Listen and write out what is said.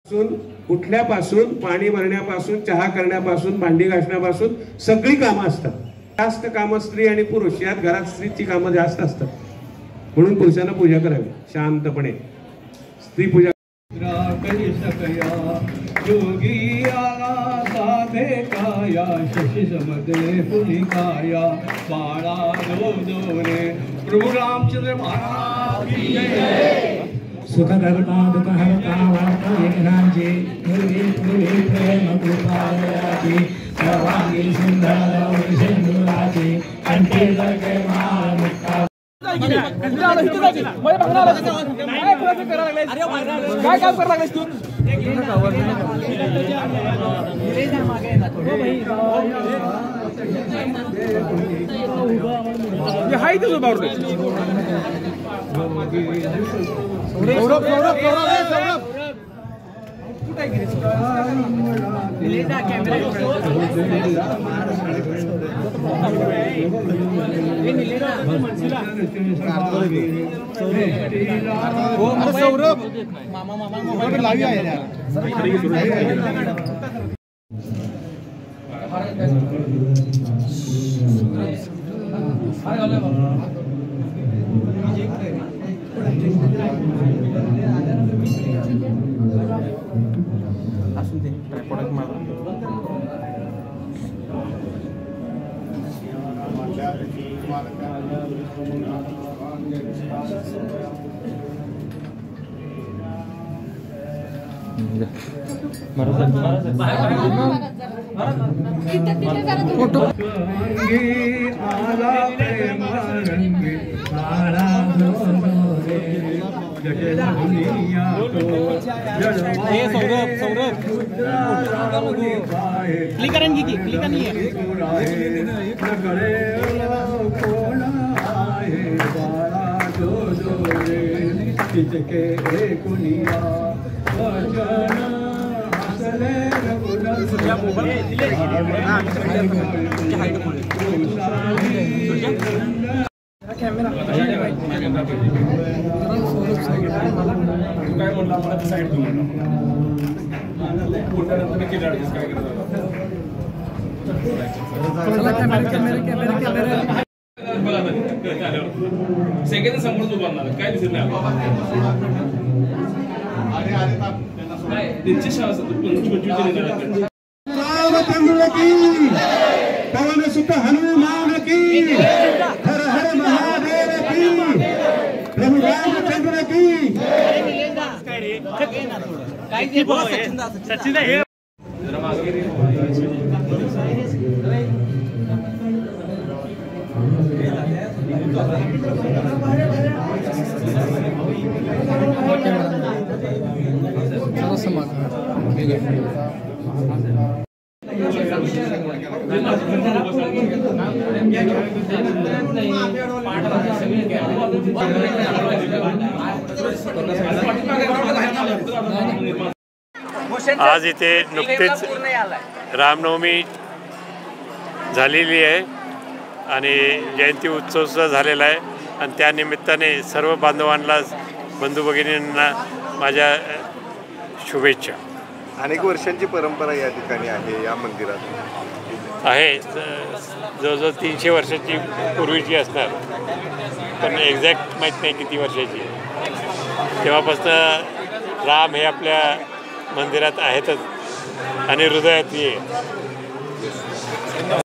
उठल्यापासून पाणी भरण्यापासून चहा करण्यापासून भांडी घासण्यापासून सगळी कामं असतात। जास्त कामं स्त्री आणि पुरुष यात घरात स्त्रीची कामं जास्त असतात, म्हणून पुरुषांना पूजा करावी शांतपणे। स्त्री पूजा योगी आला साधे काया शशी समदे पुलिकाया बाळा दोरे प्रभु रामचंद्र महाराज की जय। सुखकर्ता दुःखहर्ता वार्ता एकनाथजी निर्विघ्न प्रेम कृपालयाची सर्वांगी सुंदर सिंधुराची कंठी जगे माळ मुक्ता काय काम करायला लागलास तू? हाय तुझं बावडे सौरभ मामा मोबाईल लावी आहे यार। सेकंड समोर उभारणार काय दिसत नाही त्यांची शाळा रामचंद्र की पवन सुत हनुमान की हर हर महादेव की प्रभु रामचंद्र की सचिन आज इथे नुकतीच रामनवमी झालेली आहे आणि जयंती उत्सव सुद्धा झालेला आहे आणि त्या निमित्ताने सर्व बांधवांना बंधू भगिनींना माझ्या शुभेच्छा। अनेक वर्षांची परंपरा या ठिकाणी आहे, या मंदिरात आहे, जवळजवळ 300 वर्षाची पूर्वीची असणार, पण एक्झॅक्ट माहीत नाही किती वर्षाची। तेव्हापासून राम हे आपल्या मंदिरात आहेतच आणि हृदयातही आहे।